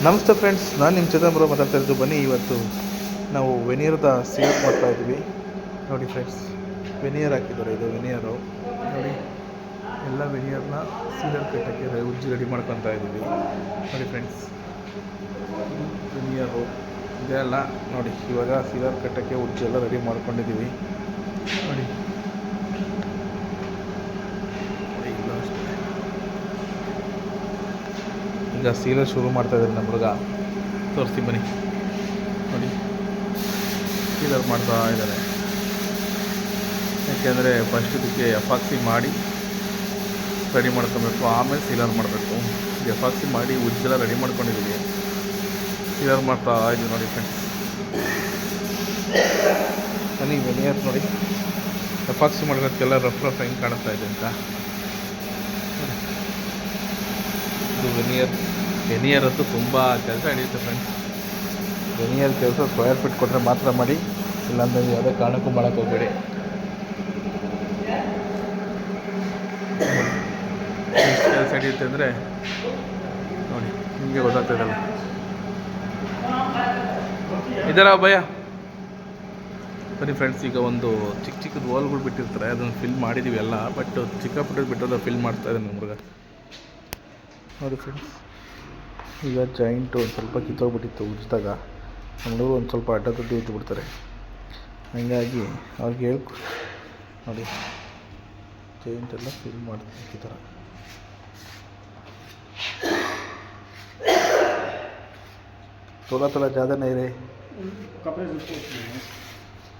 ನಮಸ್ತೆ ಫ್ರೆಂಡ್ಸ್, ನಾನು ನಿಮ್ಮ ಚಿದಂಬರ ಮಾತಾಡ್ತಾ ಇದ್ದು. ಬನ್ನಿ, ಇವತ್ತು ನಾವು ವೆನಿಯರ್ದ ಸೀಲ್ ಮಾಡ್ತಾ ಇದ್ವಿ. ನೋಡಿ ಫ್ರೆಂಡ್ಸ್, ವೆನಿಯರ್ ಹಾಕಿದ್ದಾರೆ. ಇದು ವೆನಿಯರು ನೋಡಿ. ಎಲ್ಲ ವೆನಿಯರ್ನ ಸೀಲರ್ ಕಟ್ಟಕ್ಕೆ ಉಜ್ಜಿ ರೆಡಿ ಮಾಡ್ಕೊತಾ ಇದ್ದೀವಿ. ನೋಡಿ ಫ್ರೆಂಡ್ಸ್, ವೆನಿಯರು ಇದೆಲ್ಲ ನೋಡಿ. ಇವಾಗ ಸೀಲರ್ ಕಟ್ಟಕ್ಕೆ ಉಜ್ಜಿ ಎಲ್ಲ ರೆಡಿ ಮಾಡ್ಕೊಂಡಿದ್ದೀವಿ. ನೋಡಿ ಈಗ ಸೀಲರ್ ಶುರು ಮಾಡ್ತಾ ಇದ್ದಾರೆ ನಮ್ಮ ಹುಡುಗ. ತೋರಿಸ್ತೀನಿ ಬನ್ನಿ. ನೋಡಿ, ಸೀಲರ್ ಮಾಡ್ತಾ ಇದ್ದಾರೆ. ಯಾಕೆಂದರೆ ಫಸ್ಟ್ ಇದಕ್ಕೆ ಎಫಾಕ್ಸಿ ಮಾಡಿ ರೆಡಿ ಮಾಡ್ಕೊಬೇಕು, ಆಮೇಲೆ ಸೀಲರ್ ಮಾಡಬೇಕು. ಎಫಾಕ್ಸಿ ಮಾಡಿ ಉಜ್ಜೆಲ್ಲ ರೆಡಿ ಮಾಡ್ಕೊಂಡಿದ್ದೀವಿ. ಸೀಲರ್ ಮಾಡ್ತಾ ಇದ್ದೀವಿ. ನೋಡಿ ಫ್ರೆಂಡ್ಸ್, ಬನ್ನಿ. ವೆನಿಯರ್ ನೋಡಿ, ಎಫಾಕ್ಸಿ ಮಾಡಿರೋದಕ್ಕೆಲ್ಲ ರಫ್ ಹೆಂಗೆ ಕಾಣಿಸ್ತಾ ಇದೆ ಅಂತ. ಇದು ವೆನಿಯರ್ ಅಂತೂ ತುಂಬ ಕೆಲಸ ಹಿಡಿಯುತ್ತೆ ಫ್ರೆಂಡ್ಸ್. ವೆನಿಯರ್ ಕೆಲಸ ಸ್ಕ್ವೇರ್ ಫೀಟ್ ಕೊಟ್ಟರೆ ಮಾತ್ರ ಮಾಡಿ, ಇಲ್ಲಾಂದರೆ ಯಾವುದೇ ಕಾರಣಕ್ಕೂ ಮಾಡೋಕ್ಕೆ ಹೋಗಬೇಡಿ. ಎಷ್ಟು ಕೆಲಸ ಹಿಡಿಯುತ್ತೆ ಅಂದರೆ ನೋಡಿ, ನಿಮಗೆ ಗೊತ್ತಾಗ್ತದಲ್ಲ. ಇದರ ಭಯ ಬನ್ನಿ ಫ್ರೆಂಡ್ಸ್. ಈಗ ಒಂದು ಚಿಕ್ಕದು ಹೋಲ್ಗಳು ಬಿಟ್ಟಿರ್ತಾರೆ, ಅದನ್ನು ಫಿಲ್ ಮಾಡಿದ್ದೀವಿ ಎಲ್ಲ. ಬಟ್ ಚಿಕ್ಕಪುಟ್ಟ ಬಿಟ್ಟದ ಫಿಲ್ ಮಾಡ್ತಾ ಇದ್ದಾನೆ ನಮ್ಮ ಹುಡುಗ. ನೋಡಿ ಫ್ರೆಂಡ್ಸ್, ಈಗ ಜಾಯಿಂಟು ಒಂದು ಸ್ವಲ್ಪ ಕಿತ್ತೋಗ್ಬಿಟ್ಟಿತ್ತು ಉಜ್ಜಿದಾಗ. ನಮ್ಮದು ಒಂದು ಸ್ವಲ್ಪ ಅಡ್ಡದಡ್ಡಿ ಉಜ್ಜಿಬಿಡ್ತಾರೆ. ಹಾಗಾಗಿ ಅವ್ರಿಗೆ ನೋಡಿ, ಜಾಯಿಂಟೆಲ್ಲ ಫಿಲ್ ಮಾಡ್ತೀನಿ ಈ ಥರ. ಥೋड़ा ज़्यादा नहीं रहे.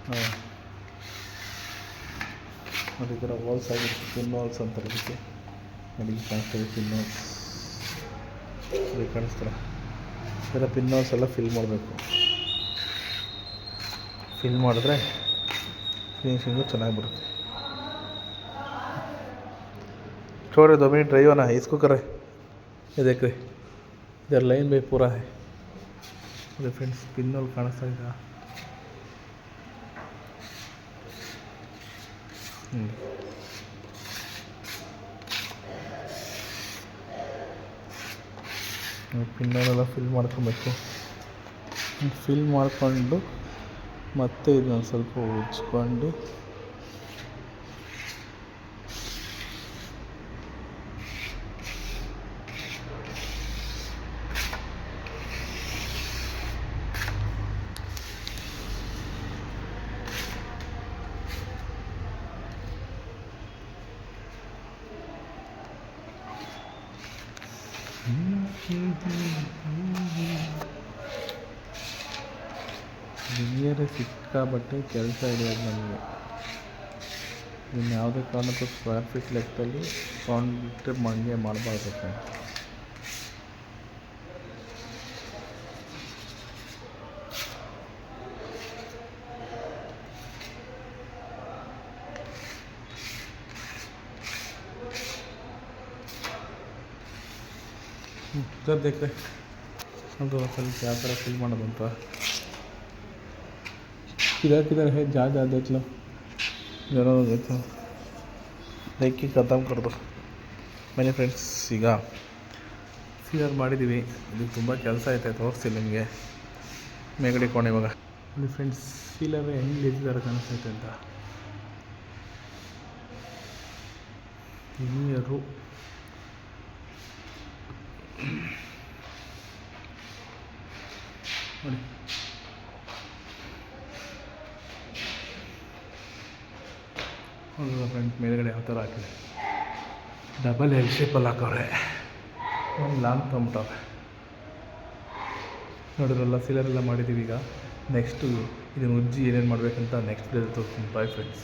ಹಾಂ ನೋಡಿ, ಈ ಥರ ವಾಲ್ಸ್ ಆಗಿರುತ್ತೆ. ಪಿನ್ ವಾಲ್ಸ್ ಅಂತಾರೆ ಇದಕ್ಕೆ. ನೋಡಿ, ಕಾಣಿಸ್ತಾರೆ ಪಿನ್ ವಾಲ್ಸ್. ಅದು ಕಾಣಿಸ್ತಾರೆ. ಈ ಥರ ಪಿನ್ ವಾಲ್ಸ್ ಎಲ್ಲ ಫಿಲ್ ಮಾಡಬೇಕು. ಫಿಲ್ ಮಾಡಿದ್ರೆ ಫಿನಿಶಿಂಗು ಚೆನ್ನಾಗಿ ಬರುತ್ತೆ. छोड़े 2 मिनट ड्राइव ना है, इसको कर रहे. ये देख रहे, इधर लाइन में पूरा है. अरे फ्रेंड्स, पिन वाल ಕಾಣಿಸ್ತಾ ಇದೆ. ಪಿನ್ನಲ್ಲೆಲ್ಲ ಫಿಲ್ ಮಾಡ್ಕೊಬೇಕು. ಫಿಲ್ ಮಾಡಿಕೊಂಡು ಮತ್ತೆ ಇದನ್ನು ಸ್ವಲ್ಪ ಉಜ್ಜಿಕೊಂಡು ವೆನಿಯರ್ ಸಿಕ್ಕಾಬಟ್ಟೆ ಕೆಲಸ ಹಿಡಿಯೋದು ನಮಗೆ. ಇನ್ನು ಯಾವುದೇ ಕಾರಣಕ್ಕೂ ಸ್ಕ್ವೇರ್ ಫೀಟ್ ಲೆಕ್ಕದಲ್ಲಿ ತೊಗೊಂಡ್ಬಿಟ್ರೆ ಹಂಗೆ ಮಾಡಬಾರ್ದು ಫ್ರೆಂಡ್ಸ್. सर देख रहे ಅದು ಸ್ವಲ್ಪ ಯಾವ ಥರ ಫಿಲ್ ಮಾಡೋದು ಅಂತ. किधर है जा देख लो जरा देखो देख के खत्म कर दो. ಬನ್ನಿ ಫ್ರೆಂಡ್ಸ್, ಈಗ ಸೀಲರ್ ಮಾಡಿದ್ದೀವಿ. ಇದು ತುಂಬ ಕೆಲಸ ಐತೆ, ತೋರಿಸ್ತಿಲ್ಲ ನಿಮಗೆ. ಮೇಗಡೆ ಕೋಣೆ ಇವಾಗ ಬನ್ನಿ ಫ್ರೆಂಡ್ಸ್, ಸೀಲರ್ ಹೆಂಗೆ ಇದ್ದಾರೆ ಕಾಣಿಸ್ತೈತೆ ಅಂತ. ವೆನಿಯರು ನೋಡಿ. ಹೌದಾ ಫ್ರೆಂಡ್ಸ್, ಮೇಲ್ಗಡೆ ಯಾವ ಥರ ಹಾಕಿದೆ. ಡಬಲ್ ಎಲ್ ಶೇಪಲ್ಲಿ ಹಾಕವ್ರೆ. ಒಂದು ಲಾಂಗ್ ತೊಗೊಂಬಿಟ್ಟವ್ರೆ. ನೋಡಿದ್ರಲ್ಲ, ಸೀಲರೆಲ್ಲ ಮಾಡಿದ್ದೀವಿ. ಈಗ ನೆಕ್ಸ್ಟು ಇದನ್ನು ಉಜ್ಜಿ ಏನೇನು ಮಾಡಬೇಕಂತ ನೆಕ್ಸ್ಟ್ ಡೇ ತೋರಿಸ್ತೀನಿ. Bye friends.